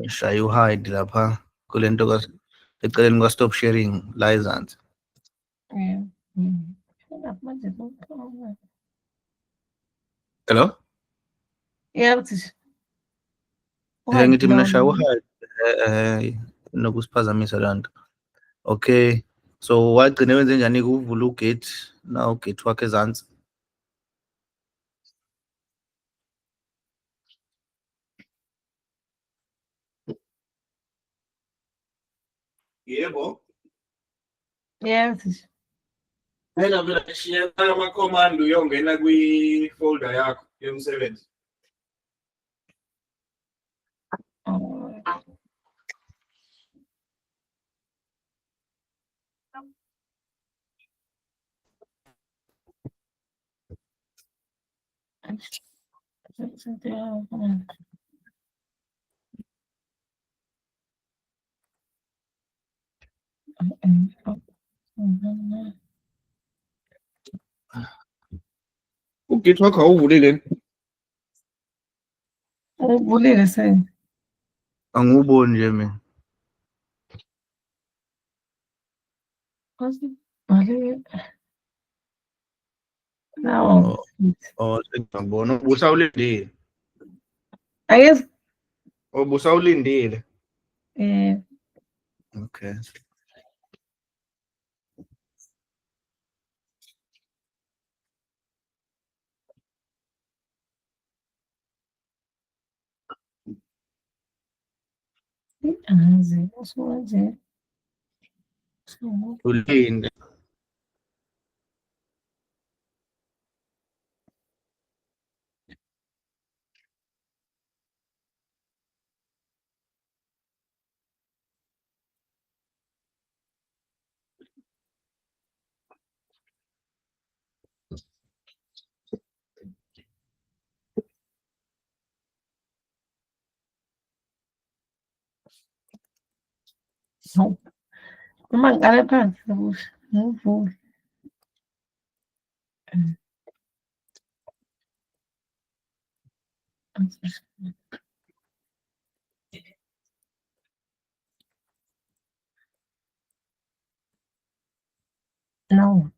Shaya u-hide lapha kule nto eceleni kwa-stop sharing la ezansi. Manje kukhona. Hello? Yebo thisha. Ngithi mina shaya Uhide u-hide nokusiphazamisa laa nto. Okay, so wagcine wenze njani-ke uvula ugate na ugate wakhe ezansi? Yebo. Yebo thisha. Phela mina shiya amakhomandi uyongena kwi-folder yakho yomsebenzi. Ugate wakho awuvulile? Uvulile seni. Angiwuboni nje mina. Vale. Nawo. Sengiyabona ubusawulindile. Ayes. Ubusawulindile. Okay. Angazi usuwenze. Ulinde. No. Uma ngale phansi kabusha. Ngivule. No.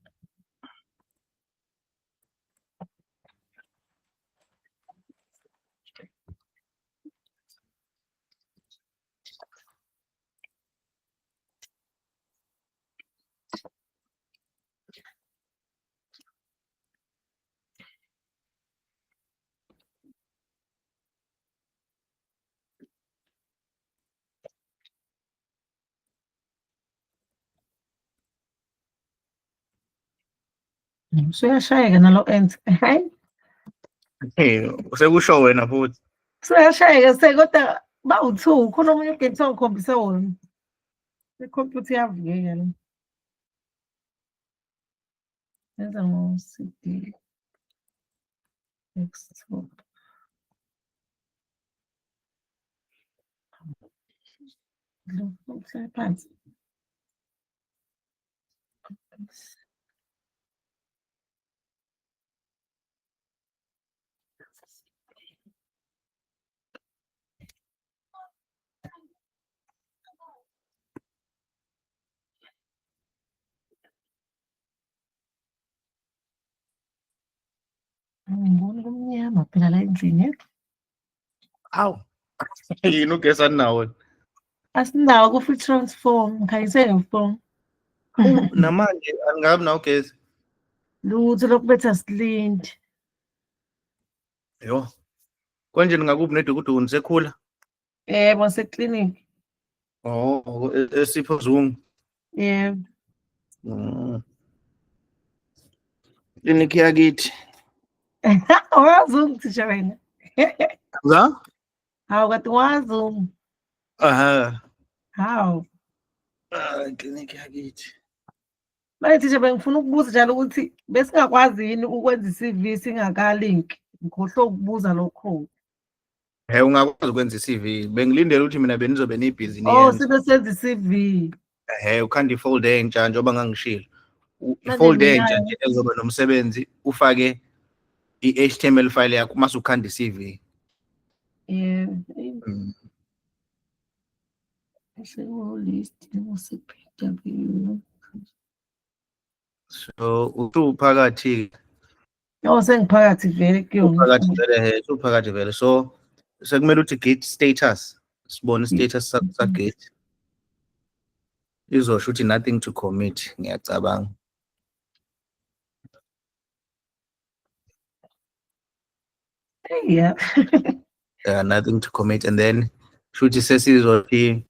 Usuyashayeka nalo end. Hayi. Sekusho wena futhi. Usuyashayeka sekodwa bawu-2 khona omunye ugate ongikhombisa wona. Ikhompyutha iyavikeka la. Yenza ngo-CD. Desktop. Lo uhlala phansi. Angiboni kumnyama phela la endlini. Awu. Yini ugesi anawo? Asinawo ku-free transform. Ngikhanyise ngefoni. Namanje angabi nawo ugesi. Lutho lokubetha asilindi. Yo. Konjeni ngakuphi nedukuduku nisekhula? Yebo seklinikhi. Oh, esipho Zungu. Yebo. Klinikhi yakithi. Ungazungu thisha wena. Za? Hawu kade ungazungu. Aha. Hawu. Klinikhi yakithi. Manje thisha bengifuna ukubuza njalo ukuthi besingakwazi yini ukwenza i-CV singakalinki. Ngikhohlwe ukubuza lokho. Ungakwazi ukwenza i-CV. Bengilindele ukuthi mina benizobe nibhizi Oh, niyenza. sibe senza i-CV. Ukhanda ifolder entsha njengoba ngangishilo. Manje Ifolder mina entsha nje ezoba nomsebenzi ufake i-HTML file yakho mase ukhanda i-CV. Yeah. Mm. List PW. So usuphakathi Oh, sengiphakathi vele kuyona. usuphakathi vele. So sekumele uthi gate status. Sibone status sa gate. Izosho ukuthi nothing to commit, ngiyacabanga. Yeah. Nothing to commit, and then shuthi sesizothi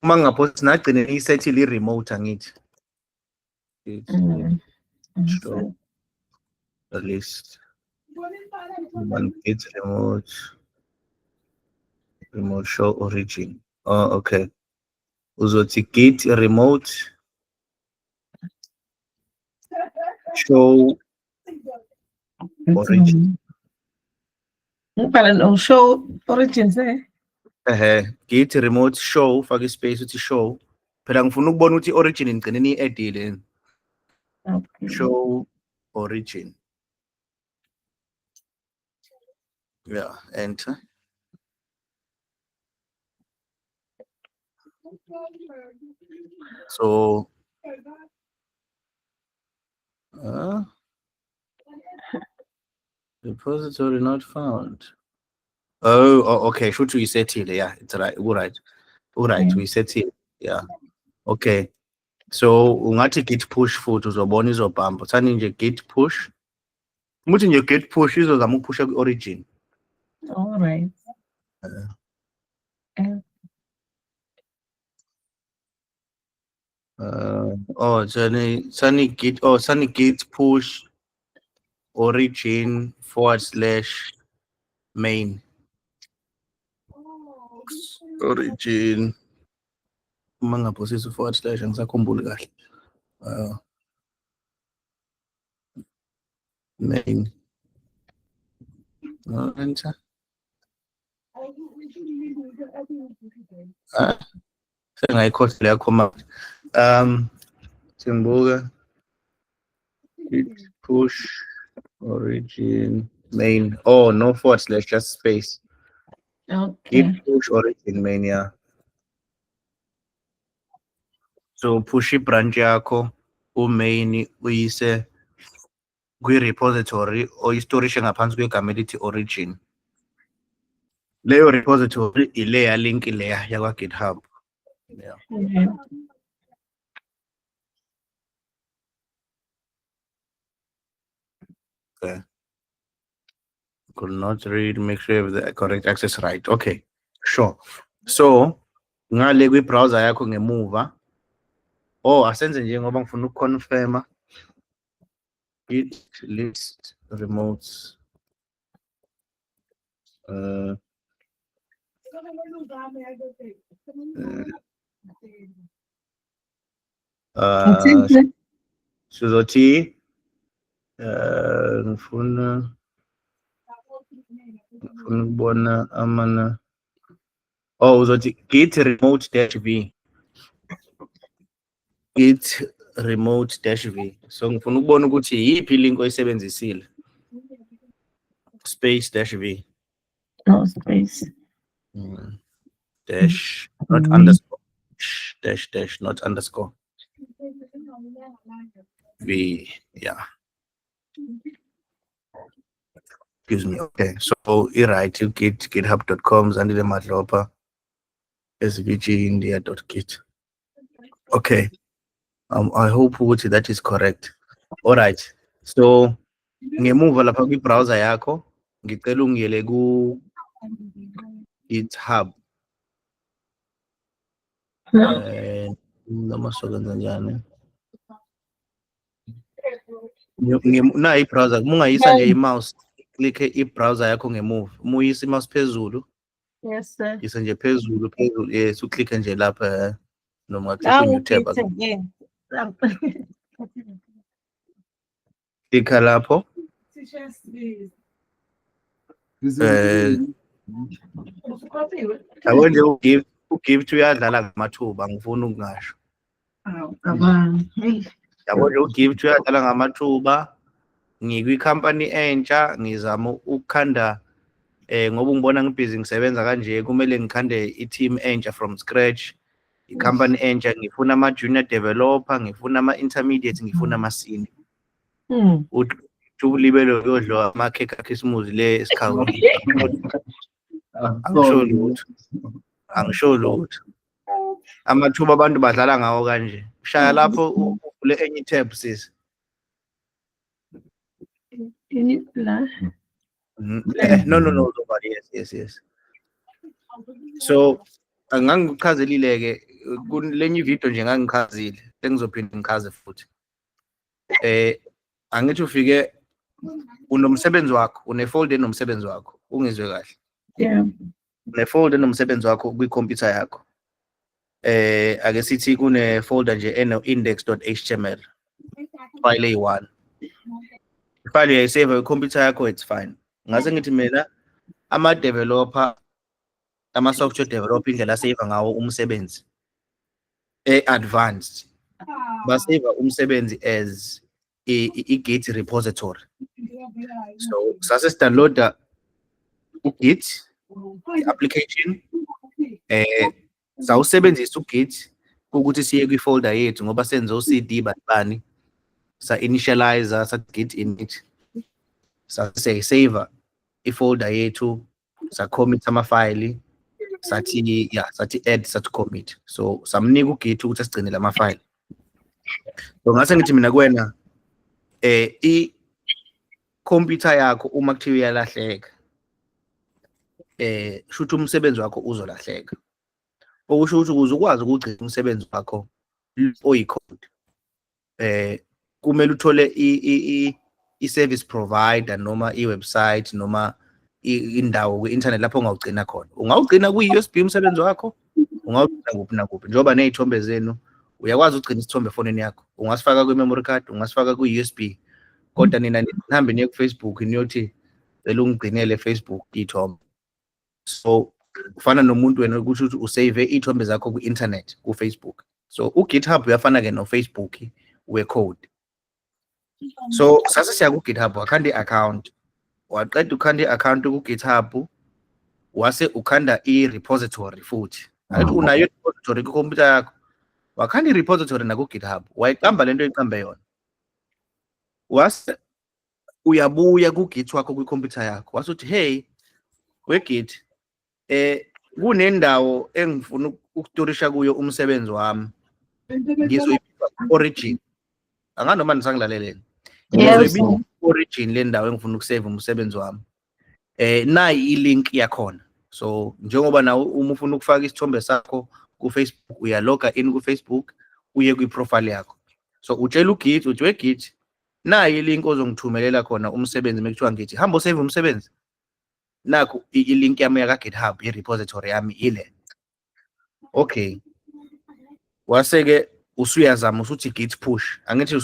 uma ngaphosi nagcine isethile i-remote angithi. Show the list. One gate remote show origin. Oh, okay. Uzothi gate remote show origin. Ngibhala no show origin se. Gate remote show faka ispace uthi show. Phela ngifuna ukubona ukuthi origin ngigcineni i-edile. Okay. Show origin. Yeah, enter. So repository not found. Oh, okay. Should we set it? Yeah, it's right. All right. We set it. Yeah. Okay. So ungathi git push futhi uzobona izobhamba. Uthani nje git push. Umuthi nje git push izozama ukuphusha ku-origin. All right. Sunny git push origin / main. Origin. Uma ngaphosisa / angisakhumbuli kahle. Main. Enter. Sengayikhohle leyo command. Simbuka. Git push origin main. Oh, no / just space. Okay. Git push origin main, yeah. So push branch yakho main uyise kwi-repository oyistorishe ngaphansi kwegama elithi origin. Leyo repository ileya link leya yakwa GitHub. Yeah. Okay. Could not read, make sure you have the correct access right. Okay, sure. So ngale kwi-browser yakho ngemuva. Oh, asenze nje ngoba ngifuna ukuconfirma. Git list remotes. Sizothi ngifuna ukubona amana. Oh, uzothi git remote -v. Git remote -v. So ngifuna ukubona ukuthi yiphi link oyisebenzisile. Space -v. No space. Dash, not underscore. Dash, not underscore. V, yeah. Excuse me. Okay, so you're right. You get github.com, Zandile Madlopa, svgindia.git. Okay. I hope that is correct. All right. So ngemuva lapha kwi-browser yakho ngicela ungiyele ku GitHub. Noma sokwenza njani? Na i-browser mungayisa nje i-mouse click i-browser yakho ngemuva. Muyisa i-mouse phezulu. Yes, sir. Yisa nje phezulu. Yes, uclick nje lapha noma click on new tab. Click lapho. Yabo nje ugift uyadlala ngamathuba ngifuna ukungasho. Yabo nje ugift uyadlala ngamathuba ngikwi-company entsha ngizama ukukhanda ngoba ngibona ngibhizi ngisebenza kanje kumele ngikhande i-team entsha from scratch, i-company entsha, ngifuna ama-junior developer, ngifuna ama-intermediate, ngifuna ama-senior. Ulibele uyodla amakhekhe akhisimuzi le esikhawini. Angisho lutho. Amathuba abantu badlala ngawo kanje. Shaya lapho uvule enye tab sis. No, yes. So angangikuchazelile-ke kulenye ivideo nje ngangichazile engizophinda ngichaze futhi. Angithi ufike unomsebenzi wakho, une-folder enomsebenzi wakho, ungizwe kahle. Yeah. Une-folder enomsebenzi wakho kwikhompyutha yakho. Ake sithi kune-folder nje eno-index.html. File A1. Ifile uyayisave ikhompyutha yakho, it's fine. Ngase ngithi mina ama-software developer indlela asave ngawo umsebenzi advanced. Basave umsebenzi as i-Git repository. So sase download u-Git application sawusebenzisa u-Git ukuthi siye kwi-folder yethu ngoba senze o-CD bani sa initializer sa Git init save i-folder yethu sa commit ama-file sathi add sathi commit. So samnika u-Git ukuthi asigcine lama file. So ngase ngithi mina kuwena i-computer yakho uma kuthiwa iyalahleka shuthi umsebenzi wakho uzolahleka. Okusho ukuthi ukuze ukwazi ukugcina umsebenzi wakho oyi-code kumele uthole i-service provider noma i-website noma indawo kwi-internet lapho ungawugcina khona. Ungawugcina kwi-USB umsebenzi wakho, ungawugcina kuphi nakuphi njengoba nezithombe zenu uyakwazi ukugcina isithombe efonini yakho, ungasifaka kwi-memory card, ungasifaka kwi-USB. Kodwa nina nihambe niye ku-Facebook niyothi cela ungigcinele Facebook ithombe. So kufana nomuntu wena ukuthi usave ithombe zakho ku-internet ku-Facebook. So u-GitHub uyafana ke no-Facebook we-code. So sase siya ku-GitHub wakhanda i-account, waqeda ukhanda i-account ku-GitHub wase ukhanda i-repository futhi. Ayithi unayo i-repository kwikhompyutha yakho, wakhanda i-repository naku-GitHub, wayiqamba lento oyiqambe yona. Wase uyabuya ku-Git wakho kwikhompyutha yakho, wase uthi hey we-Git kunendawo engifuna ukustorisha kuyo umsebenzi wami, ngizoyibiza origin. Anganoma nisangilaleleni, ngizoyibiza origin le ndawo engifuna ukusave umsebenzi wami. Nayi i-link yakhona. So njengoba nawe uma ufuna ukufaka isithombe sakho ku-Facebook uyaloga in ku-Facebook uye kwi-profile yakho. So utshela u-Git uthi we-Git nayi i-link ozongithumelela khona umsebenzi mekuthiwa ngithi hamba usave umsebenzi. Nakho i-link yami yaka-GitHub i-repository yami ile. Okay. Wase-ke usuyazama usuthi git push. Angithi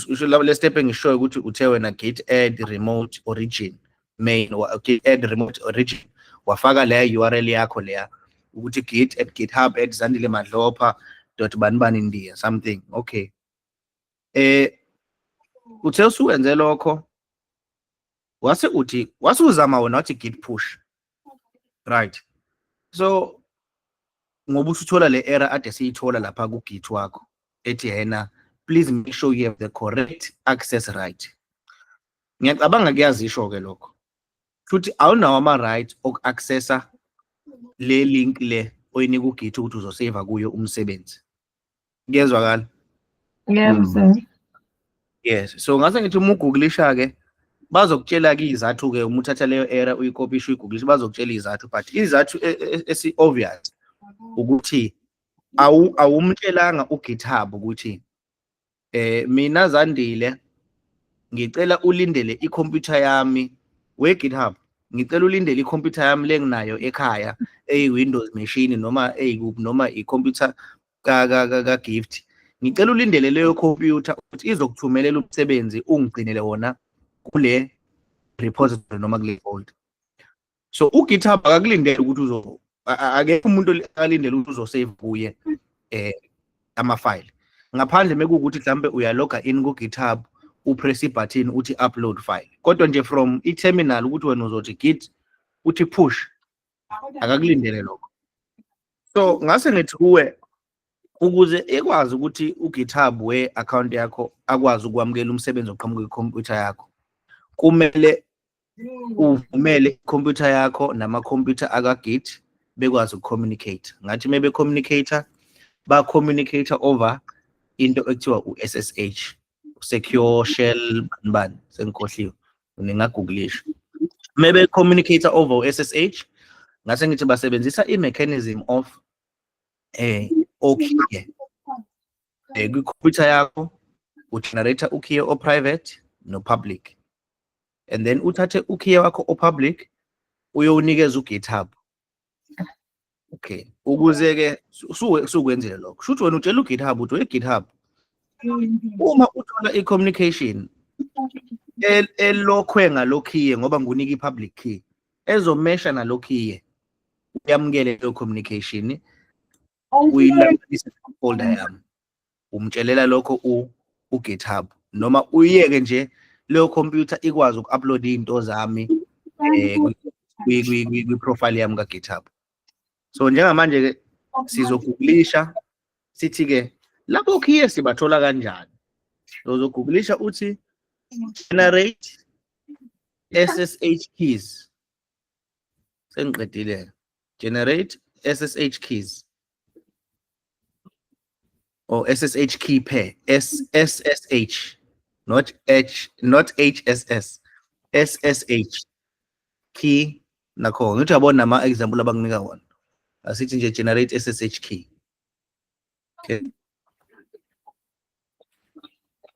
le step engishoyo ukuthi uthe wena git add remote origin main git add remote origin wafaka leya URL yakho leya ukuthi git@github@zandilemadlopha.banibani India something. Okay. Uthe usuwenze lokho wase uzama wona wathi git push. Right. So ngoba usuthola le error ade siyithola lapha ku Git wakho ethi yena please make sure you have the correct access right. Ngiyacabanga kuyazisho ke lokho. Futhi awunawo ama right oku-accessa le link le oyinika uGit ukuthi uzosave kuyo umsebenzi. Kuyezwakala? Yeah, sir. Yes. So ngase ngithi uma ugooglisha ke bazokutshela ke izathu ke uma uthatha leyo error uyikopisha uyigooglisha bazokutshela izathu, but izathu esi obvious ukuthi awumtshelanga uGitHub ukuthi mina Zandile ngicela ulindele ikhompyutha yami we-GitHub, ngicela ulindele ikhompyutha yami lenginayo ekhaya eyi-Windows machine noma eyikuphi noma ikhompyutha ka Gift, ngicela ulindele leyo khompyutha ukuthi izokuthumelela umsebenzi ungigcinele wona kule repository noma kule folder. So uGitHub akakulindele ukuthi akekho umuntu alindele ukuthi uzosave kuye ama-file ngaphandle mekuwukuthi mhlambe uyaloga in ku-GitHub upress i-button uthi upload file, kodwa nje from i-terminal ukuthi wena uzothi git uthi push akakulindele lokho. So ngase ngithi kuwe ukuze ekwazi ukuthi uGitHub we-account yakho akwazi ukwamukela umsebenzi oqhamuka kwikhompyutha yakho, kumele uvumele ikhompyutha yakho namakhompyutha akaGit bekwazi ukucommunicate. Ngathi maybe communicator ba-communicator over into ekuthiwa u-SSH, secure shell bani sengikhohliwe, ningaguglisha. Maybe communicator over u-SSH, ngase ngithi basebenzisa i-mechanism of okhiye kwikhompyutha yakho ugenerator ukhiye o-private no-public, and then uthathe ukhiye wakho o-public uyowunikeza uGitHub. Okay, ukuze-ke sukwenzile lokho, shuthi wena utshela uGitHub uthi weGitHub, uma uthola i-communication elokhwe ngalokhiye ngoba ngunika i-public key ezomesha nalokhiye, uyamukele leyo communication, uyilandelise folder yami, umtshelela lokho uGitHub, noma uyeke nje leyo computer ikwazi uku-upload into zami kwi-profile yami kaGitHub. So njengamanje-ke sizogooglisha sithi-ke lapho khiye sibathola kanjani. Uzogooglisha uthi generate SSH keys. Sengiqedile. Generate SSH keys. Or SSH key pair. SSH. Not HSS. SSH key nakho. Ngithi yabona nama example abanginika wona. Asithi nje generate SSH key. Okay.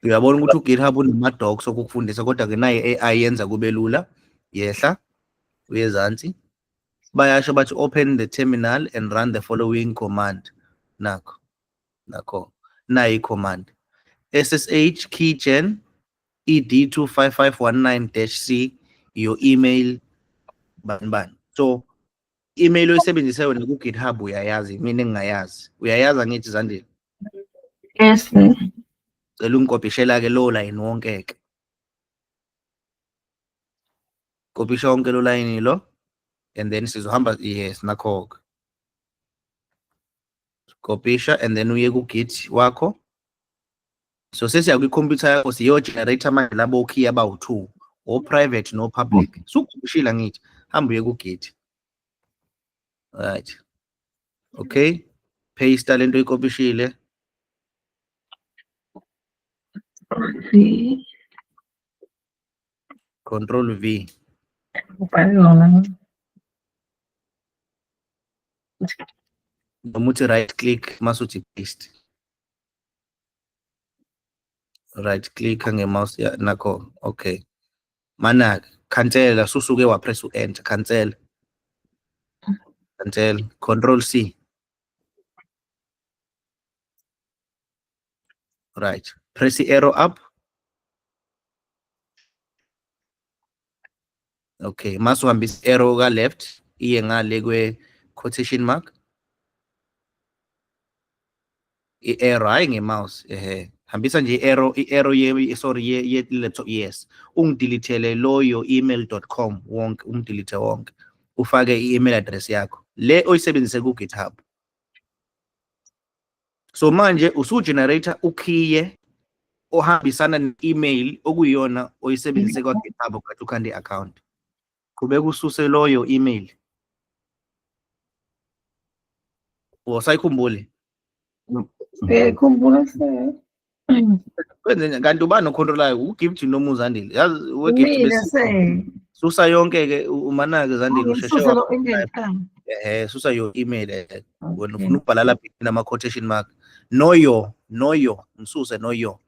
Uyabona ukuthi uGitHub unama-docs okufundisa, kodwa ke naye AI yenza kube lula. Yehla uyezansi, bayasho bathi open the terminal and run the following command. Nakho nayi command SSH keygen ed25519-c your email ban. So email oyisebenzise wena kuGitHub uyayazi, mina engingayazi. Uyayazi angithi Zandile? Yes. Cela ungikopishela ke low line wonke ke. Kopisha wonke lo line lo, and then sizohamba yes nakho. Kopisha and then uye kuGit wakho. So sesiya kwicomputer yakho siyo generator manje labo key abawu2, o private no public. Sukupishila ngithi hamba uye kuGit. Right. Okay. Paste lento ikopishile. V. Control V. Nomuthi right click masuthi paste. Right click ngemouse ya nakho. Okay. Mana cancel susuke wa press enter, cancel. Control C. Right. Press the arrow up. Okay, masuhambisa arrow ka left iye ngale kwe quotation mark. I-arrow hayi ngemouse hambisa nje i-arrow ye laptop. Yes, ungidelethele loyo email.com wonke, umdelete wonke, ufake i-email address yakho le oyisebenzise kuGitHub. So manje usugenerator ukhiye ohambisana ne-email okuyiyona oyisebenzise kwaGitHub kathi ukhande i-account. Kube kususe loyo email. Wasayikhumbule? Khumbula se. Kwenze kanti ubani ocontrolayo uGift noma uZandile? Yazi weGift bese susa yonke ke umanake Zandile usheshe susa your email wena ufuna ukubhala lapha nama quotation mark know your msuse know your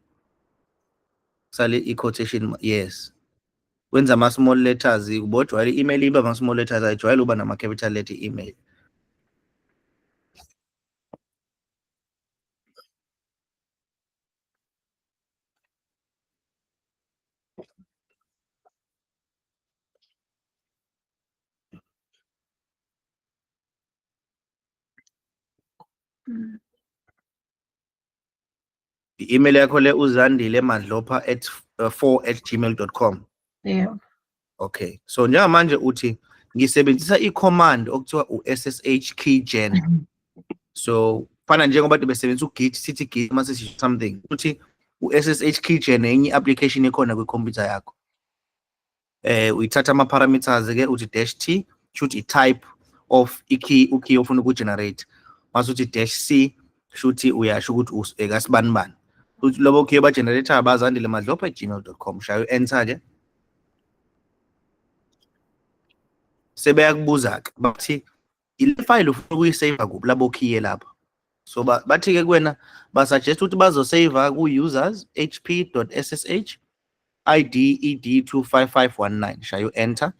sale i-quotation. Yes, wenza ama small letters ubodwa i-email iba ama small letters ayijwayele uba nama capital letter email. I-email yakho le uzandile mandlopha@4@gmail.com. Yeah. Okay, so njengamanje uthi ngisebenzisa i-command okuthiwa u-SSH keygen. So fana njengoba besebenzisa u-git sithi git mase sisho something ukuthi u-SSH keygen enye application ekhona kwikhompyutha yakho. Uyithatha ama-parameters ke uthi -t should i-type of ukey ofuna ukugenerate mase uthi -c shuthi uyasho ukuthi ekasibanibani uthi lobo key bagenerator abazandile madlopha@gmail.com shaya enter ke sebeyakubuza ke bathi ile file ufuna ukuyisave kuphi labo key lapha so bathi ke kuwena basuggest ukuthi bazosave ku-users hp.ssh id ed25519 shaya enter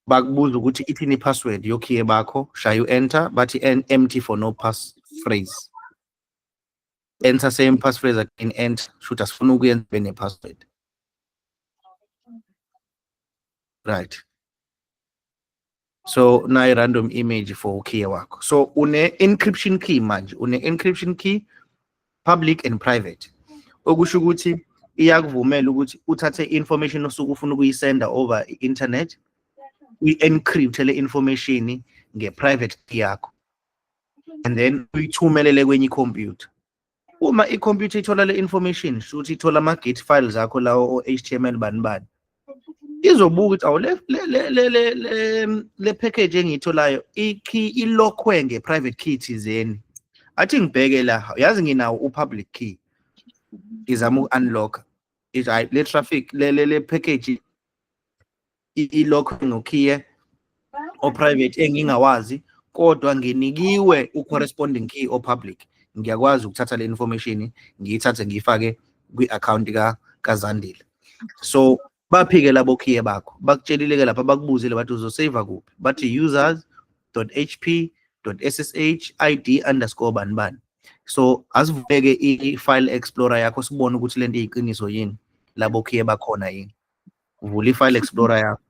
bakubuza ukuthi ithini password yokhiye bakho shaya enter bathi empty for no passphrase enter same passphrase again enter shoot asifuna ukuyenza bene password right so na random image for ukhiye wakho so une encryption key manje une encryption key public and private okusho ukuthi iyakuvumela ukuthi uthathe information osuku ufuna ukuyisenda over internet uyi-encrypt le information nge-private key yakho and then uyithumelele kwenye i-computer uma i-computer ithola le information shuthi ithola ama-git files akho lawo o-HTML bani izobuka ukuthi awu le package engiyitholayo i-key ilokhwe nge-private key thizeni athi ngibheke la yazi nginawo u-public key izama uku-unlock le traffic le package ilokhwe ngokey o-private engingawazi kodwa nginikiwe u-corresponding key o-public ngiyakwazi ukuthatha le information ngiyithathe ngiyifake kwi-account kaZandile so baphike labo key bakho bakutshelile ke lapha bakubuzile bathi uzosave kuphi bathi users.hp.ssh id_bani so asivuleke i-file explorer yakho sibone ukuthi lento iyiqiniso yini labo key bakhona yini uvula i-file explorer yakho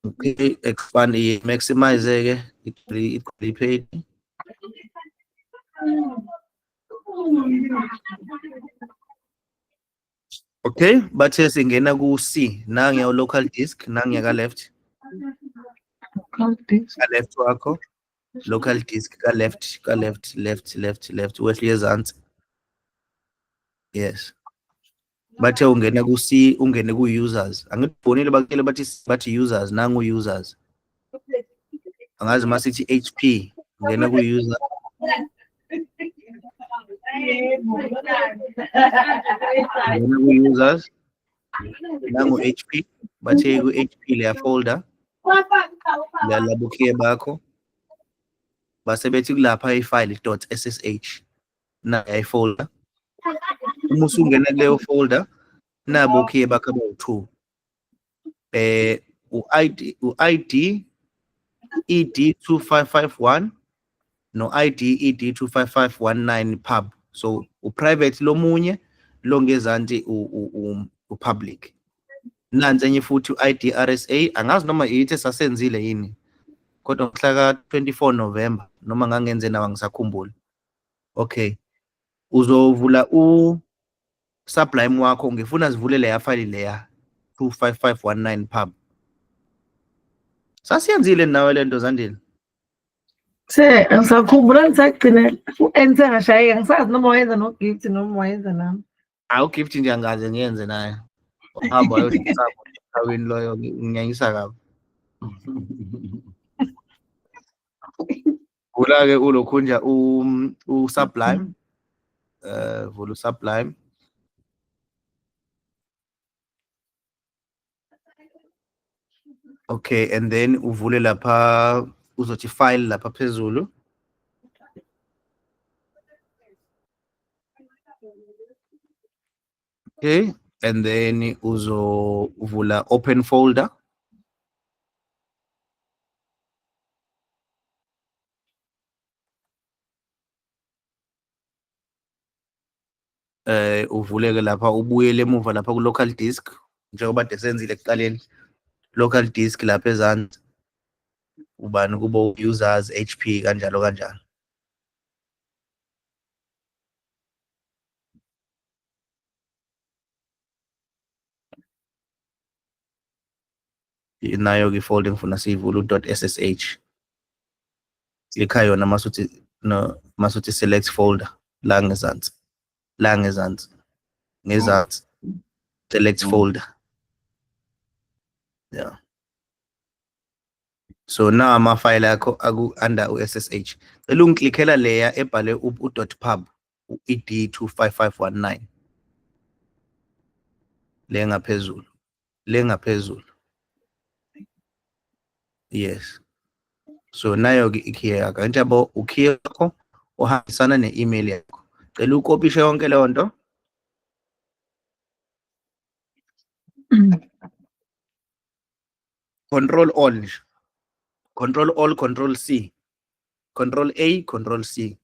okay expand maximize ke i-page okay bathe singena ku-C nangiya local disk nangiya ka left wakho local disk ka left wehle ezansi yes bathe ungena ku-C ungene ku-users angibonile bakele bathi users nangu users angazi masithi HP ungena ku-user ungena ku-users nangu HP bathe ku-HP leya folder labo key bakho base bethi kulapha i-file .ssh na i-folder uma usungena kuleyo folder nabo key bakho abawu-2 u-ID ed2551 no-ID ed25519 pub so u-private lomunye longezansi u-public nansi enye futhi u-ID RSA angazi noma yithi sasenzile yini kodwa mhla ka-24 November noma ngangenze nawa ngisakhumbula okay uzovula u-Sublime wakho ngifuna sivule leya file leya 25519 pub sasiyenzile nawe lento Zandile ngisakhumbula ngisagcina u-enter ngashayeka ngisazi noma wayenza no-gift noma wayenza nami u-gift nje angaze ngiyenze naye wahamba wayodlawini loyo ngiyanyisa kabi vula-ke ulokhunja u-Sublime vula u-Sublime okay and then uvule lapha uzothi file lapha phezulu okay and then uzovula open folder uvuleke lapha ubuyele emuva lapha ku-local disk njengoba desenzile ekuqaleni local disk lapha ezansi ubani kubo users HP kanjalo nayo ke folder ngifuna siyivula.ssh. Klikha yona masuthi select folder la ngezansi. Ngezansi. Select folder. Yeah. So now ama-file akho under u-SSH. Cela ungiklikhela leya ebhale u.pub id25519. Le ngaphezulu. Yes. So nayo ke ikey yakho. Njalo ukey yakho uhambisana ne-email yakho. Cela ukopishe yonke leyo nto. Control all, Control C, Control A, Control C.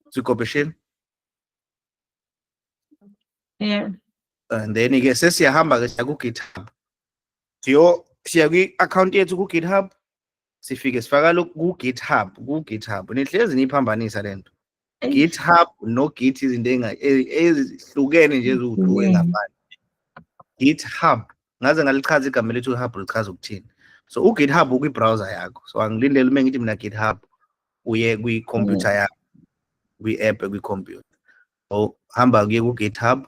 Sikopishe. Yeah. And then ke sesiyahamba ke siya ku GitHub. Siya kwi-account yethu ku GitHub. Sifike sifaka lokhu ku GitHub. Nihlezi niphambanisa lento. GitHub no Git izinto ezihlukene nje eziwu-2 engafani. GitHub ngaze ngalichaza igama lethu hub lichaza ukuthini. So uGitHub ukwi-browser yakho. So angilindele uma ngithi mina GitHub uye kwi-computer yakho, kwi-app kwi-computer. So hamba kuye ku-GitHub.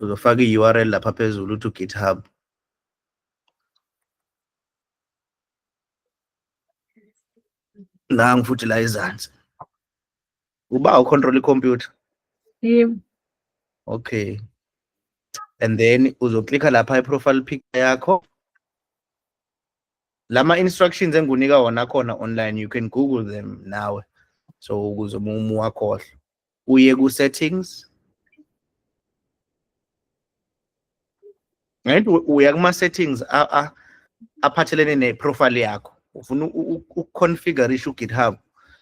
Uzofaka i-URL lapha phezulu uthi GitHub. La ngifuthi la izansi. Uba ucontrol i-computer. Yeah. Okay. And then uzoklikha lapha i-profile picture yakho. Lama instructions engunika wona khona online, you can Google them nawe. So ukuze wakhohle. Uye ku settings. Right? Uya kuma settings aphathelene ne-profile yakho. Ufuna uconfigure GitHub.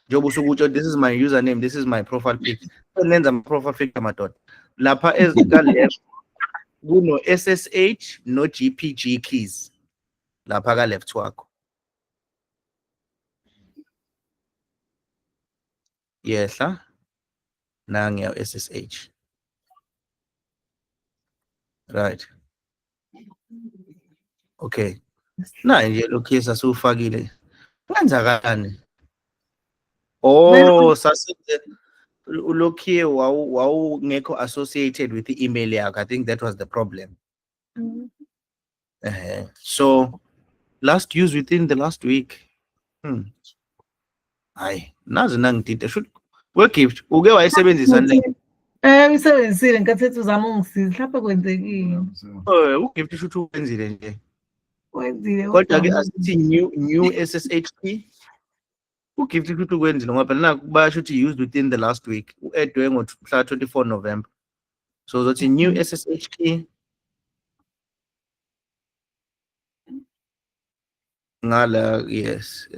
Njengoba usukuthi this is my username, this is my profile picture. Lenza ama profile picture madoda. Lapha ka-left kuno SSH no GPG keys. Lapha ka-left wakho. Yehla. Nangiya SSH. Right. Okay. Na nje lokhu sasufakile. Kwenzakalani? Oh, sasize ulokhiye wawungekho associated with the email yakho. I think that was the problem. So last used within the last week. Hayi, nazi nangidide should wegift uke wayisebenzisa nje. Uyisebenzisile nkathethi uzama ungisiza mhlawumbe kwenzekile. Ugift should ukwenzile nje. Wenzile Kodwa ke asithi new SSH key. Ugift should ukwenzile ngoba phela naku bayasho ukuthi used within the last week. U-edwe ngomhla 24 November. So that's a new SSH key. Ngala, yes,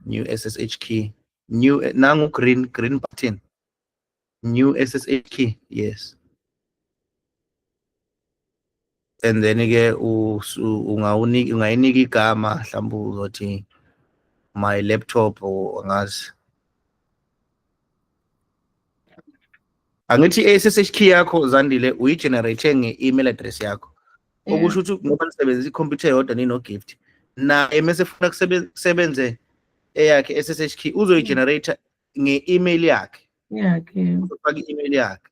new SSH key. New nangu green button. New SSH key, yes. And then again ungayinika igama mhlawumbe uzothi my laptop or ngazi. Angithi SSH key yakho Zandile uyigenerate nge-email address yakho. Okusho ukuthi ngoba nisebenzisa ikhompyutha yodwa nino gift. Na emese funa kusebenze eyakhe SSH key uzoyigenerate nge-email yakhe. yakhe. Uzofaka i-email yakhe.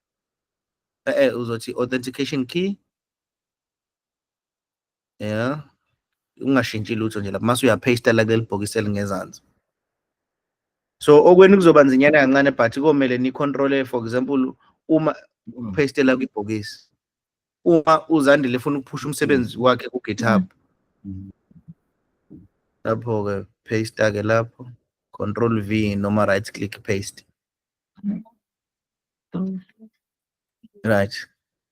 Uzothi authentication key. Yeah. Ungashintshi lutho nje lapha mase uyapaste la kuleli bhokisi elingezansi. So okweni kuzoba nzinyana kancane but komele ni control for example uma paste la kwibhokisi. Uma uZandile ufuna ukuphusha umsebenzi wakhe ku GitHub. Lapho ke paste ke lapho control V noma right click paste. Right.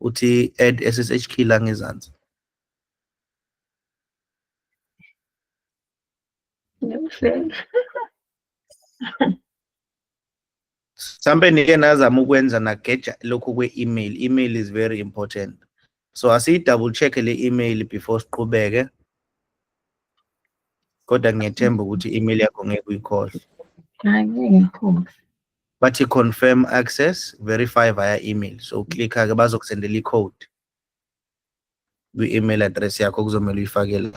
Uthi add SSH key la ngezansi. Sambe nike nazama ukwenza nageja lokho kwe-email. Email is very important. So asi double check le email before siqhubeke. Kodwa ngiyethemba ukuthi email yakho ngeke uyikhohle. Hayi ngikho. bathi confirm access, verify via email. So click-ke bazokusendela i-code kwi-email address yakho kuzomela uyifake la.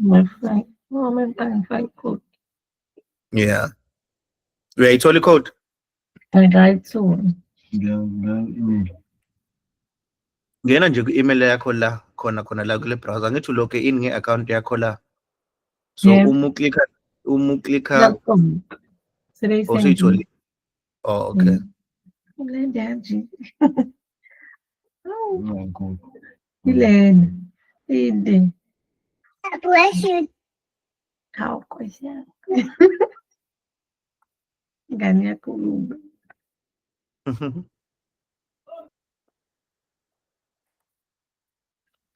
My friend. Oh, my friend code. Yeah. Uyayithola i-code? I died so. Ngena nje kwi-email yakho la khona la kule browser ngithi uloge in nge-account yakho la. So Yeah. uma uklikha That's so they send usuyitholi. you. Oh, okay. Oh, Ilen. Inde. Bless you. How question. Ngani yakhuluma.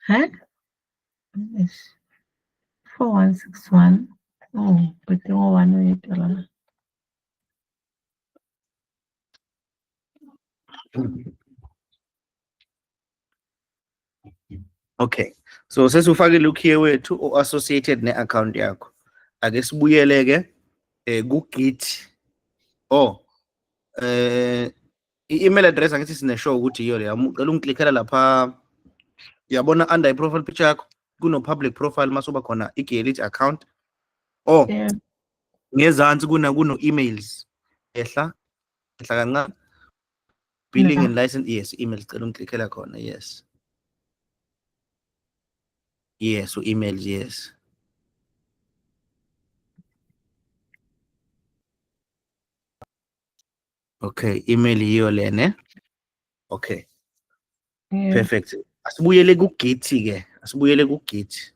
Huh? Yes. 4161. Oh, but the one $1. Okay. So sesufakile ukhiye wethu o-associated ne-account yakho. Ake sibuyele-ke ku-Git. Oh, i-email address angithi sine-show ukuthi iyo leya. Ucela ungiklikhela lapha, yabona under i-profile picture yakho kuno-public profile masuba khona i-Gelit account. Oh, Yeah. ngezansi kuno-emails. Ehla kancane. Billing and license, yes, email, cela ungiklikhela khona, yes. Yes, emails, yes. Okay, email yiyo lene. Okay. Yeah. Perfect. Asibuyele ku-Git-ke. Asibuyele ku-Git.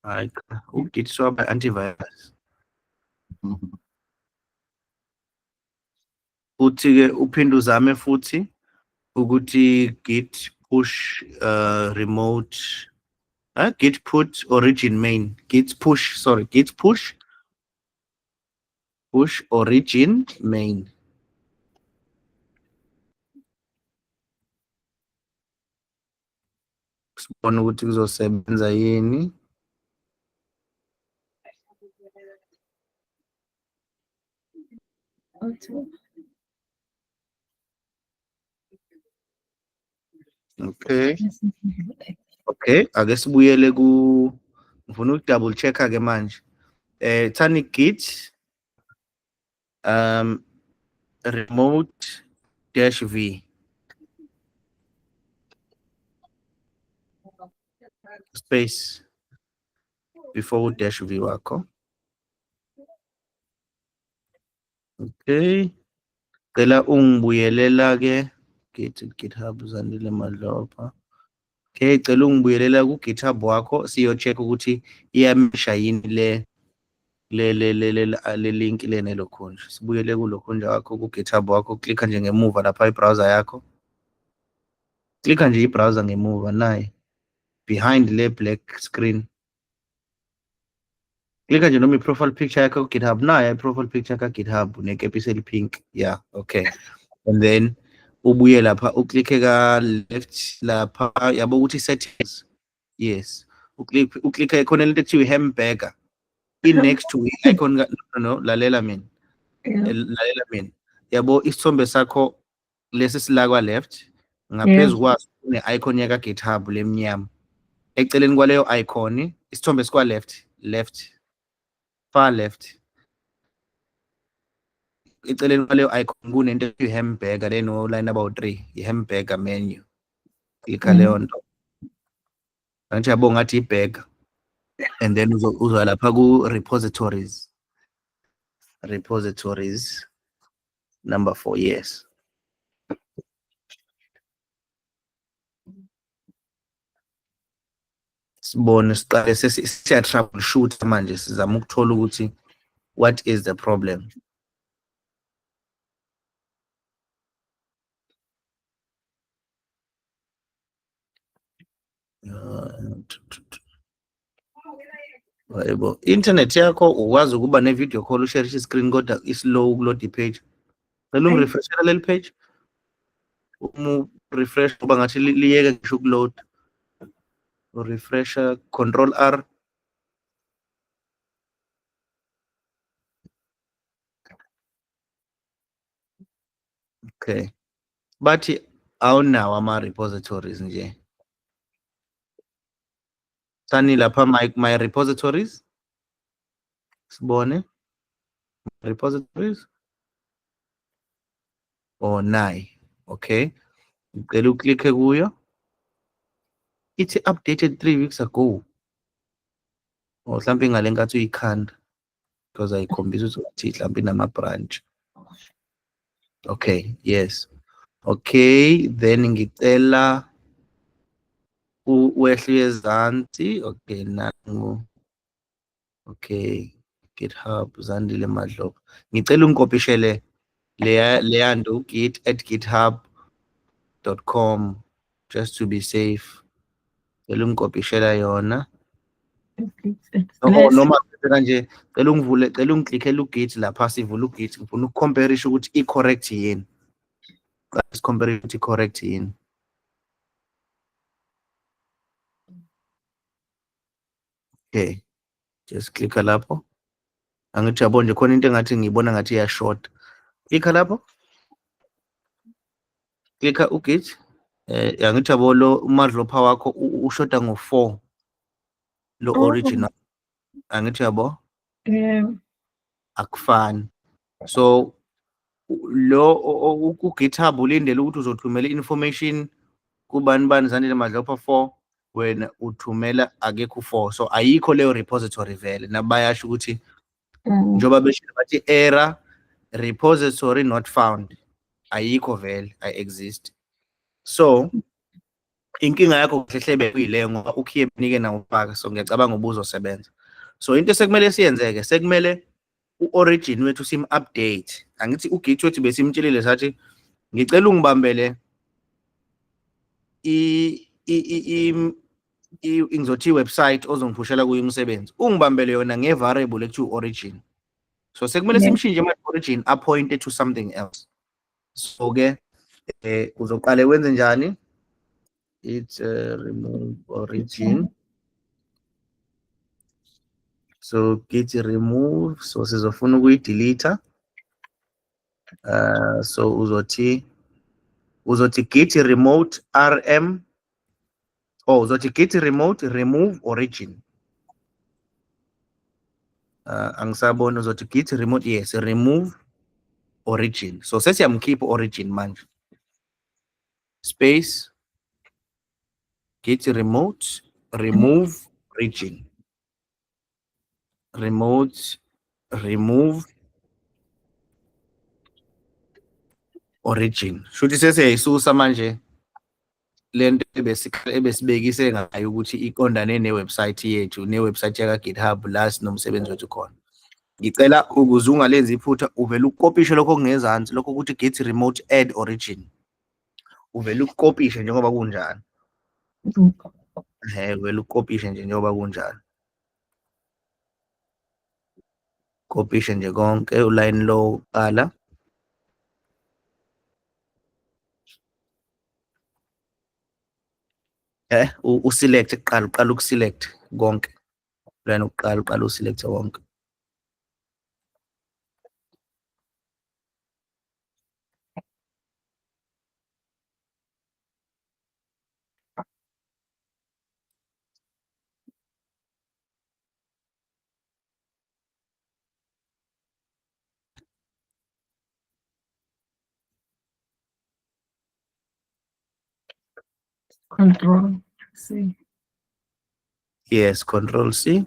Hayi, u-Git swaba antivirus. Futhi-ke uphinde uzame futhi ukuthi git push remote git put origin main, git push origin main. Sibone ukuthi kuzosebenza yini. Okay. Okay, ake sibuyele ngifuna ukudouble check-a-ke manje. Thani git remote -v space before -v wakho. Okay, cela ungibuyelela-ke GitHub uzandile madlopha. Okay, cela ungibuyelela ku-GitHub wakho siyo-check ukuthi iyamesha yini le link lene lokhunja. Sibuyele kulokhunja wakho ku-GitHub wakho, klikha nje ngemuva lapha i-browser yakho. Klikha nje i-browser ngemuva nayi behind le black screen. Klikha nje noma i-profile picture yakho ku-GitHub, nayi i-profile picture ka-GitHub nekepisi eli-pink. Yeah, okay. And then ubuye lapha uklikhe ka left lapha, yabo ukuthi settings. Yes. Uklikhe khona lento ekuthiwa i-hamburger. I-next to i-icon no, lalela mina. Lalela mina. Yabo isithombe sakho lesi silakwa left, ngaphezu kwaso kune-icon yaka GitHub lemnyama. Eceleni kwaleyo icon isithombe sikwa left, far left. Eceleni kwaleyo icon kunento i-hamburger leno line about 3, i-hamburger menu. Klikha leyo nto. Angithi yabo ngathi i-burger. And then uza lapha ku repositories number 4, yes. Sibone siqale siya troubleshoot manje sizama ukuthola ukuthi what is the problem. Yebo, internet yakho ukwazi ukuba ne-video call usharishe i-screen kodwa i-slow ukuload i-page. Cela ungirefreshele leli page. Refresh kuba ngathi liyeke ngisho ukuload. Refresher, Control R. Okay. Bathi awunawo ama-repositories nje. Sani lapha my repositories. Sibone. Repositories. Oh, nayi. Okay. Ngicela uklikhe kuyo. Ithi updated 3 weeks ago. Oh, mhlawumbe ngale nkathi uyikhanda. Because ayikhombisa ukuthi mhlawumbe inama-branch. Okay, yes. Okay, then ngicela wehle ezansi. Okay, nangu. Okay, GitHub Zandile Madlovu. Ngicela ungikopishele leya nto git@github.com just to be safe. Ngicela ungikopishela yona. Noma kanje cela ungivule, cela ungiklikhele ugit lapha sivula ugit. Ngifuna ukucompareisha ukuthi i-correct yini. Compare ukuthi correct yini. Okay, just klikha lapho. Angithi yabo nje khona into engathi ngiyibona ngathi iyashort. Klikha lapho. Klikha ugit. Angithi yabo lo umadlopha wakho ushoda ngo4 lo original. Angithi yabo? Akufani. So lo ku-GitHub ulindele ukuthi uzothumela information kubani bani Zandile Madlopha 4 wena uthumela akekho 4. So ayikho leyo repository vele nabayasho ukuthi njoba beshilo bathi error repository not found. Ayikho vele, exist. So inkinga yakho kuhlehle kuyileyo ngoba ukhiye benike nawo ufaka. So ngiyacabanga ubuzosebenza. So into sekumele siyenzeke sekumele u-origin wethu sim-update. Angithi ugit wethu besimtshelile sathi ngicela ungibambele ngizothi website ozongiphushela kuyo umsebenzi. Ungibambele yona nge-variable ekuthiwa origin. So sekumele simshintshe ama-origin appointed to something else. So ke uzoqale wenze njani? It's remove origin. So git remove. So sizofuna ukuyi-delete. So uzothi git remote rm. Uzothi git remote remove origin. Angisabona uzothi git remote, yes, remove origin. So sesiyamkhipha origin manje. Space git remote remove origin. Remote remove origin. Shuthi sesiyayisusa manje lento ebesibekise ngayo ukuthi iqondane newebsite yethu, newebsite yaka GitHub la sinomsebenzi wethu khona. Ngicela ukuze ungalenzi iphutha uvela ukopishe lokho kungezansi lokho ukuthi git remote add origin. Uvela ukopishe njengoba kunjalo. Vela ukopishe nje njengoba kunjalo. Kopishe nje konke uline low qala. Uselect kuqala, uqala ukuselect konke. Line uqala uselect konke. Control C. Yes, Control C.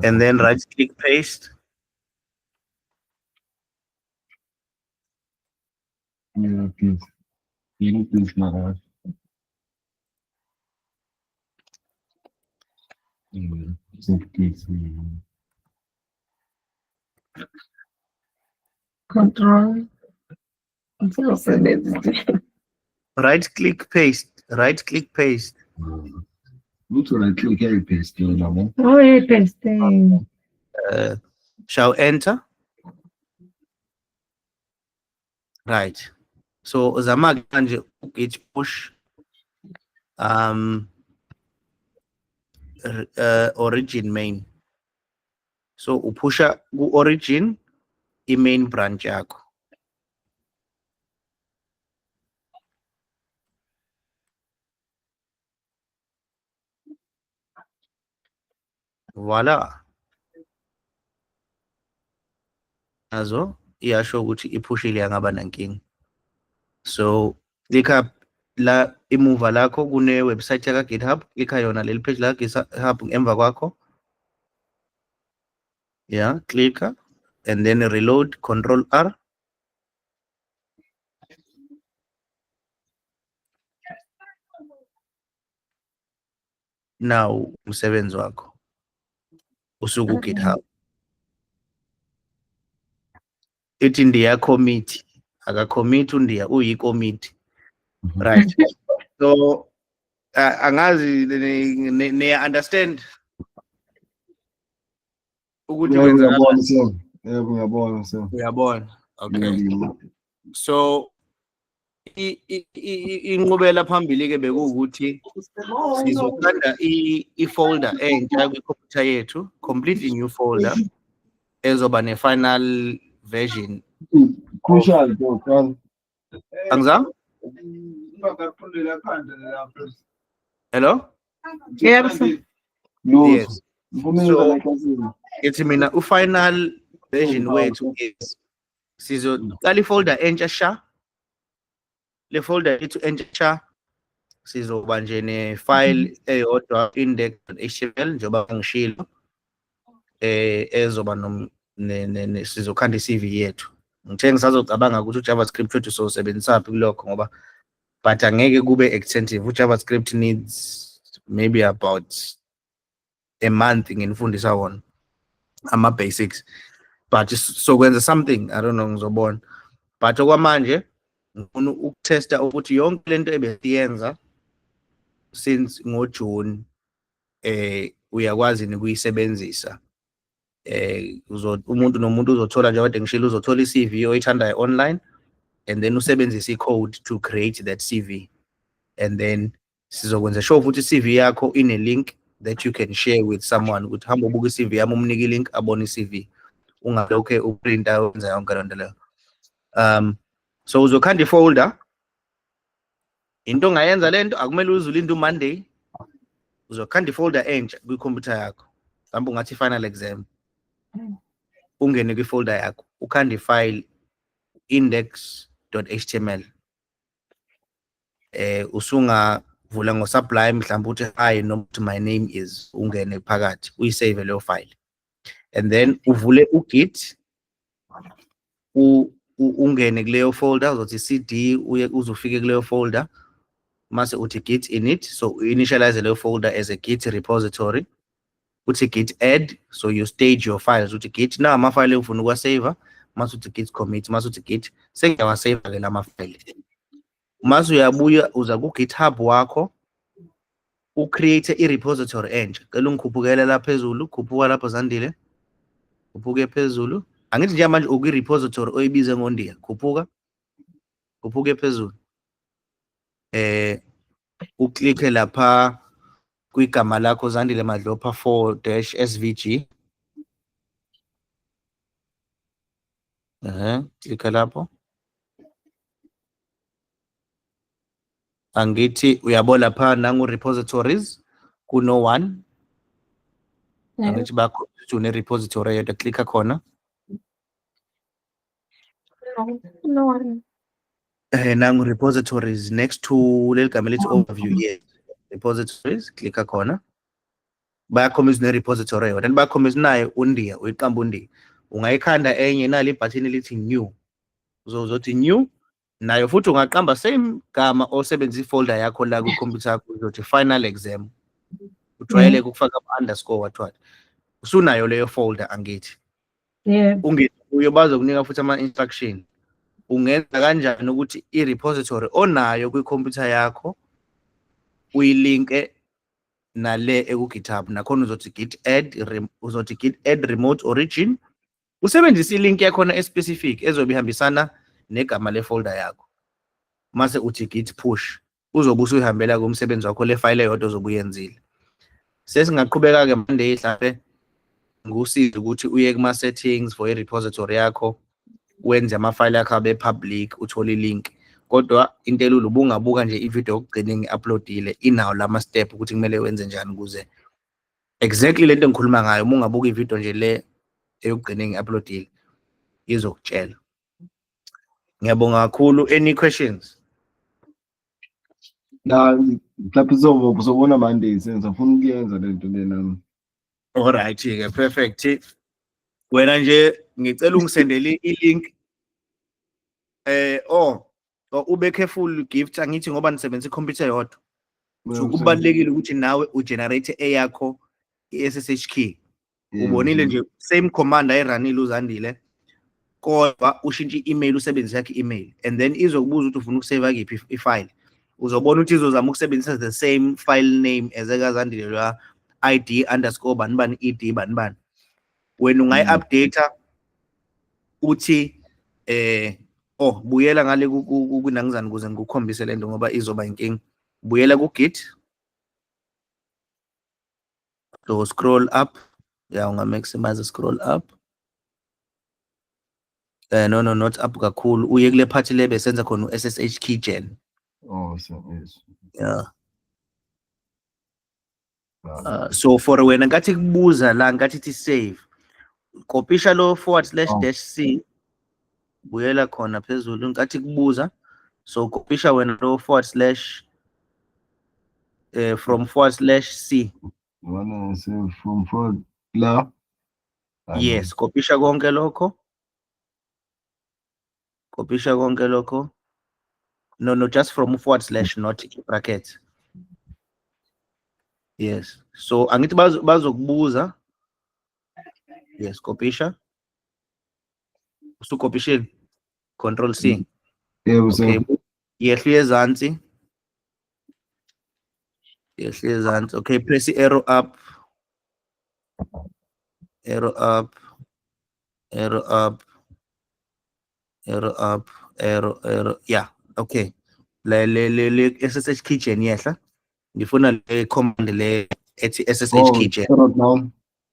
And then right click paste. Yeah, please. Please, my please. Control. Ngizosebenzisa. Right click paste. Right click paste. Looks like click here paste, you know. Oh, yeah, pasting. Shall enter. Right. So zama kanje git push origin main. So upusha ku origin i-main branch yakho. Voila. Nazo iyasho ukuthi iphushile yangaba nankinga. So likha la imuva lakho kune website yaka GitHub, likha yona leli page la GitHub emva kwakho. Yeah, clicker and then reload, Control R. Now umsebenzi wakho usuku GitHub. Ithi ndiya commit, aka commit undiya uyi commit. Right. So angazi ne understand ukuthi Uyabona so. Uyabona so. Uyabona. Okay. So inqubela phambili ke bekuwukuthi sizoqanda i-folder entsha kwikhompyutha yethu, completely new folder ezoba ne-final version. Crucial though, Angizwa? Hello? Yes. Yes. So ithi mina u-final version wethu is sizoqala i-folder entsha sha. Le folder yethu entsha sha sizoba nje ne-file eyodwa index.html njengoba ngishilo ezoba sizokhanda i-CV yethu. Ngithe ngisazocabanga ukuthi uJavaScript wethu sosebenzisa phi kulokho ngoba but angeke kube extensive. uJavaScript needs maybe about a month nginifundisa wona ama basics, but so kwenza something I don't know ngizobona. But okwamanje ngifuna ukutesta ukuthi yonke lento ebesiyenza since ngoJune uyakwazi ukuyisebenzisa. Umuntu nomuntu uzothola nje kade ngishilo uzothola i-CV oyithandayo online and then usebenzise i-code to create that CV, and then sizokwenza sure ukuthi i-CV yakho ine link that you can share with someone ukuthi hamba ubuka i-CV yami umnike i-link abone i-CV ungalokhe uprinta wenza yonke lento leyo. So uzokhanda i-folder. Into ongayenza lento akumele uzulinde uMonday, uzokhanda i-folder entsha kwikhompyutha yakho. Mhlawumbe ungathi final exam. Ungene kwi-folder yakho ukhanda i-file index.html. Usungavula ngo-Sublime mhlawumbe uthi hi noma uthi my name is, ungene phakathi uyisave leyo file and then uvule u-git ungene kuleyo folder uzothi cd uzofike kuleyo folder mase uthi git init, so initialize leyo folder as a git repository. Uthi git add, so you stage your files uthi git na ama file ufuna ukuwasave, mase uthi git commit, mase uthi git sengiyawasave ke lama file. Mase uyabuya uza ku GitHub wakho ucreate i-repository entsha. Cela ungikhuphukele la phezulu, khuphuka lapho Zandile, khuphuke phezulu. Angithi nje manje ukwi-repository oyibize ngoNdiya, khuphuka phezulu. Uklikhe lapha kwigama lakho Zandile Madlopha 4-SVG. Klikha lapho. Angithi uyabona lapha nangu repositories kuno one. Angithi bakho une repository yodwa, klikha khona. No one. Nangu repositories next to leli gama lithi overview. Yes, repositories, klikha khona. Bayakhomisa ne-repository yodwa and bayakhomisa nayo uNdiya, uyiqamba uNdiya. Ungayikhanda enye nali ibhathini lithi new. Uzothi new nayo futhi ungaqamba same gama osebenzisa ifolder yakho la kwikhompyutha yakho uzothi final exam, ujwayele ukufaka ama-underscore wathwala, usunayo leyo folder angithi. Uyo bazokunika futhi ama-instruction ungenza kanjani ukuthi i-repository onayo kwikhompyutha yakho uyilinke nale eku-GitHub, nakhona uzothi git add remote origin, usebenzisa ilink yakhona especific ezobe ihambisana negama lefolder yakho. Mase uthi git push, uzobe usuyihambela kumsebenzi wakho le file eyodwa ozobe uyenzile. Sesingaqhubeka-ke manje mhlambe ngusiza ukuthi uye kuma-settings for i-repository yakho, wenze ama-file akho abe public, uthole i-link. Kodwa into elula ubungabuka nje ivideo yokugcina ngi-uploadile, inawo lama step ukuthi kumele wenze njani ukuze exactly lento engikhuluma ngayo. Uma ungabuka ivideo nje le eyokugcina ngi-uploadile izokutshela. Ngiyabonga kakhulu. Any questions? Mhlawumbe uzobona Monday sengizofuna ukuyenza lento lena. Alright-ke, perfect. Wena nje ngicela ungisendele i-link ube careful gift, angithi ngoba nisebenzisa ikhompyutha yodwa. So kubalekile ukuthi nawe ugenerate eyakho i-SSH key. Ubonile nje same command ayiranile uZandile, kodwa ushintshe i-email usebenzisa yakhe i-email, and then izokubuza ukuthi ufuna ukusave kiphi i-file. Uzobona ukuthi izozama ukusebenzisa the same file name as ekaZandile la id_ bani ed bani bani. Wena ungayi-update uthi buyela ngale kunangizani ukuze ngikukhombise lento ngoba izoba inkinga. Buyela ku-git, so scroll up, unga-maximize scroll up. No, not up kakhulu, uye kule part le besenza khona u-SSH keygen. So yes. Yeah. So for wena ngathi kubuza la ngathi ithi save, kopisha lo /-c, buyela khona phezulu ngathi kubuza, so kopisha wena lo / from /c. Wanna say from forward la? Yes, kopisha konke lokho. Kopisha konke lokho. No, just from / not bracket. Yes. So angithi bazokubuza. Yes, kopisha. Usukopishile. Control C. Okay. Yehli ezansi. Okay, press arrow up. Arrow up. Yeah, okay. Le SSH keygen yehla. Ngifuna le command le ethi SSH keygen.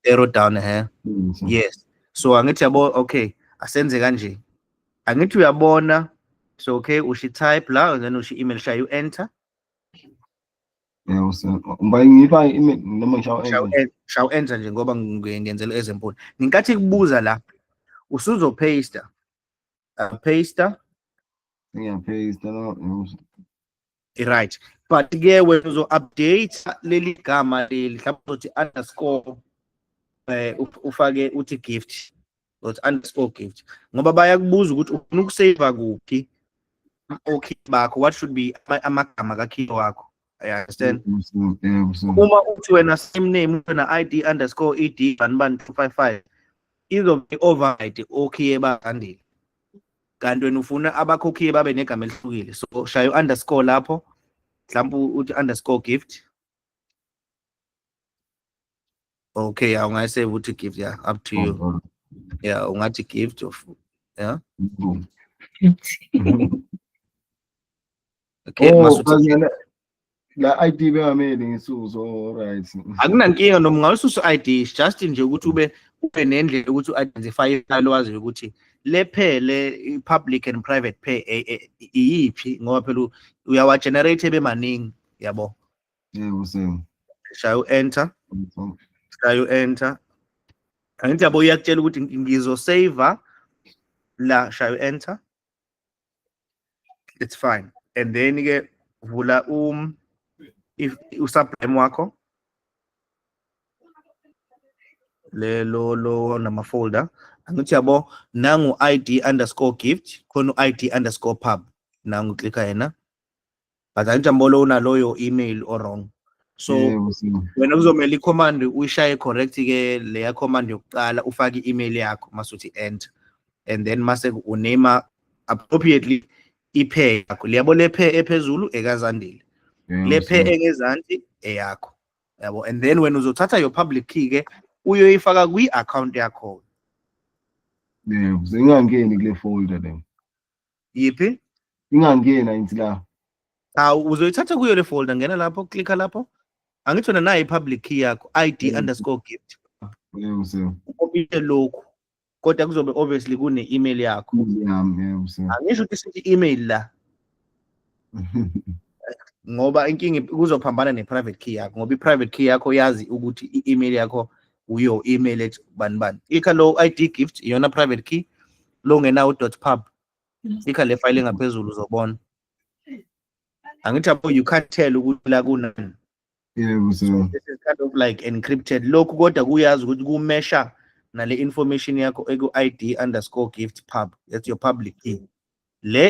Arrow down Yes. So angithi yabo, okay, asenze kanje. Angithi uyabona. So okay, ushi type la and then ushi email sha you enter. Yeah, ngiba email noma ngishaw enter nje ngoba ngiyenzela ezempolo. Nginkathi kubuza la usuzo paste. Paste. Yeah, paste no. Right. But ke when uzo update leli gama leli mhlawumbe uthi underscore ufake uthi gift _ gift ngoba bayakubuza ukuthi ufuna ukusave kuphi okay bakho, what should be amagama kakhiyo wakho. I understand. Uma uthi wena same name wena id _ ed bani 255 izobe override okay baZandile, kanti wena ufuna abakhokhiye babe negama elihlukile, so shaya underscore lapho mhlawumbe uthi _ okay, ungayisave uthi gift, yeah, up to you. Yeah, ungathi gift of, yeah. Okay, la ID behamele ngisuzo, right. Akunankinga noma ungawususa ID, just nje ukuthi ube nendlela ukuthi u-identify ifile wazi ukuthi lephele i-public and private pay iyiphi ngoba phela uyawa generate bemaningi, yabo. Yeah, shaya enter. Angithi yabo uyakutshela ukuthi ngizosave la, shaya enter. It's fine. And then ke vula if usublime wakho lo nama folder, angithi yabo nangu id _ gift khona id _ pub. nangu klika yena but anjambolo unaloyo email or wrong so yebo sir. wena kuzomela i-command uyishaye correct ke leya command yokuqala ufake i-email yakho masuthi enter and then mase uname appropriately iphe yakho liyabo lephe ephezulu ekazandile Yebo, lephe sir. engezansi eyakho yabo and then when uzothatha your public key ke uyoyifaka kwi-account yakho Yebo, sir. Ingangeni kule folder le. yiphi Ingangena inti la. uzoyithatha kuyo le folder ngena lapho klika lapho angithi wena nayi public key yakho id_gift Yebo sir. ukopile lokhu kodwa kuzobe obviously kune email yakho Yebo sir. angisho ukuthi sithi email la ngoba inkinga kuzophambana ne-private key yakho ngoba i-private key yakho yazi ukuthi i-email yakho uyo email ethi bani ikha lo id gift iyona private key lo ngenawo .pub ikha le file ngaphezulu uzobona angithi abo you can't tell ukuthi la kunani Yebo sir. this is kind of like encrypted lokhu kodwa kuyazi ukuthi kumesha nale information yakho id_gift pub that's your public key le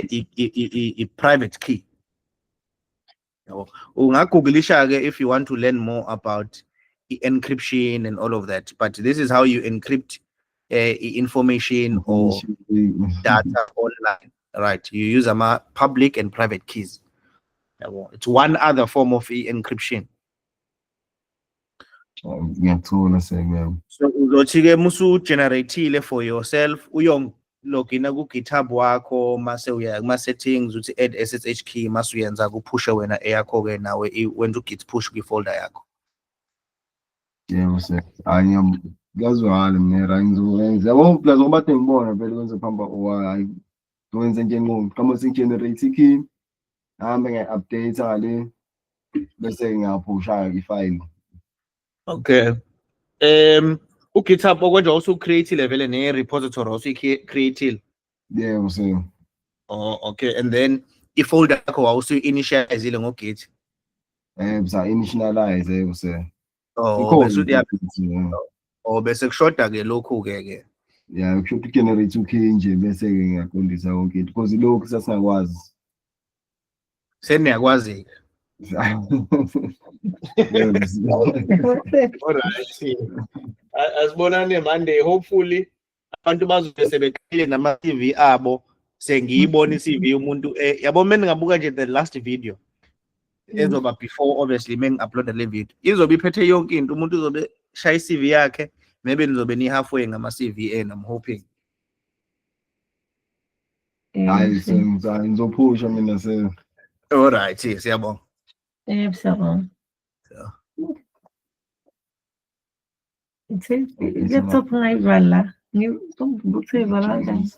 i-private key yabo ungagooglish ke if you want to learn more about encryption and all of that but this is how you encrypt information or data online right you use public and private keys yabo it's one other form of encryption Ngiyathola sir yebo. so uzothi ke musu generateile for yourself logina ku GitHub wakho mase uya kuma settings uthi add SSH key mase uyenza kuphushe wena eyakho ke nawe wenza git push kwi folder yakho Yebo sir. Ngiyazwala mina ngizowenza. Yabo plus ngoba ngibona vele kwenza phamba hayi. Ngwenze nje ngqondo. Kama singenerate key. Hambe nge-update ngale bese ngiyaphusha i-file. okay uGitHub okwenza also create level ne repository also create Yebo sir. oh okay and then i-folder yakho also initialize ngo git Besa initialize yebo sir. oh bese kushoda ke lokhu ke Yeah, kusho generate key nje bese ke ngiyaqondisa konke because lokho sasingakwazi. seniyakwazi Okay. asibonane Monday hopefully abantu bazobe sebeqile nama CV abo sengiyibona i-CV umuntu yabo mina ngabuka nje the last video ezoba before obviously mengi-uploada le video izobe iphethe yonke into umuntu uzobe shaya i-CV yakhe maybe nizobe ni halfway ngama-CV I'm hoping Hayi ngizophusha mina sir. all right siyabonga Yebo siyabonga. Laptop ngayivala. Ngizombuthela kanjani?